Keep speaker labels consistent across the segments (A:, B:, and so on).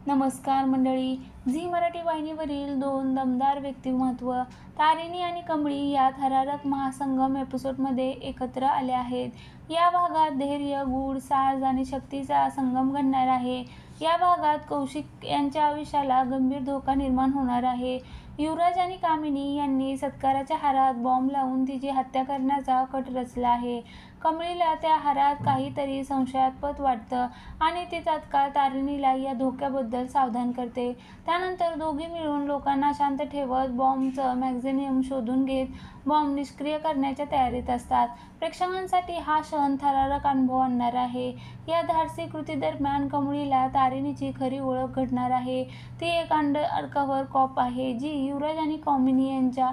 A: नमस्कार मंडळी. झी मराठी वाहिनीवरील दोन दमदार व्यक्तिमत्व तारिणी आणि कमळी या थरारक महासंगम एपिसोडमध्ये एकत्र आले आहेत. या भागात धैर्य, गूढ, साहस आणि शक्तीचा संगम घडणार आहे. या भागात कौशिक यांच्या आयुष्याला गंभीर धोका निर्माण होणार आहे. युवराज आणि कामिनी यांनी सत्काराच्या हारात बॉम्ब लावून तिची हत्या करण्याचा कट रचला आहे. कमळीला त्या हारात काहीतरी संशयास्पद वाटतं आणि ती तात्काळ तारिणीला या धोक्याबद्दल सावधान करते. त्यानंतर दोघी मिळून लोकांना शांत ठेवत बॉम्बचं मॅगझिनियम शोधून घेत बॉम्ब निष्क्रिय करण्याच्या तयारीत असतात. प्रेक्षकांसाठी हा क्षण थरारक अनुभव आणणार आहे. या धाडसी कृतीदरम्यान कमळीला तारिणीची खरी ओळख घडणार आहे. ती एक अंडरकव्हर कॉप आहे जी युवराज आणि कामिनी यांच्या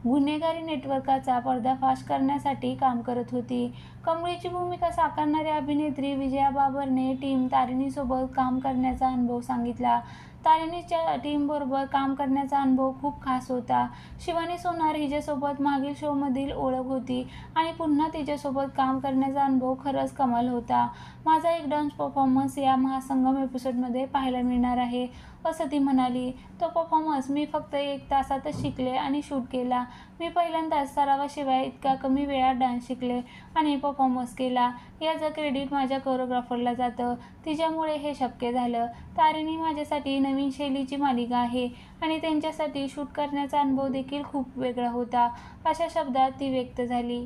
A: गुन्हेगारी नेटवर्कचा पर्दाफाश करण्यासाठी काम करत होती. कमळीची भूमिका साकारणाऱ्या अभिनेत्री विजया बाबरने टीम तारिणीसोबत काम करण्याचा अनुभव सांगितला. तारिणीच्या टीमबरोबर काम करण्याचा अनुभव खूप खास होता. शिवानी सोनार हिच्यासोबत मागील शोमधील ओळख होती आणि पुन्हा तिच्यासोबत काम करण्याचा अनुभव खरंच कमाल होता. माझा एक डान्स परफॉर्मन्स या महासंगम एपिसोडमध्ये पाहायला मिळणार आहे, असं ती म्हणाली. तो परफॉर्मन्स मी फक्त 1 तासातच शिकले आणि शूट केला. मी पहिल्यांदाच सरावाशिवाय इतक्या कमी वेळात डान्स शिकले आणि परफॉर्मन्स केला. याचं क्रेडिट माझ्या कोरिओग्राफरला जातं. तिच्यामुळे हे शक्य झालं. तारिणी माझ्यासाठी नवीन शैलीची मालिका आहे आणि त्यांच्यासाठी शूट करण्याचा अनुभव देखील खूप वेगळा होता, अशा शब्दात ती व्यक्त झाली.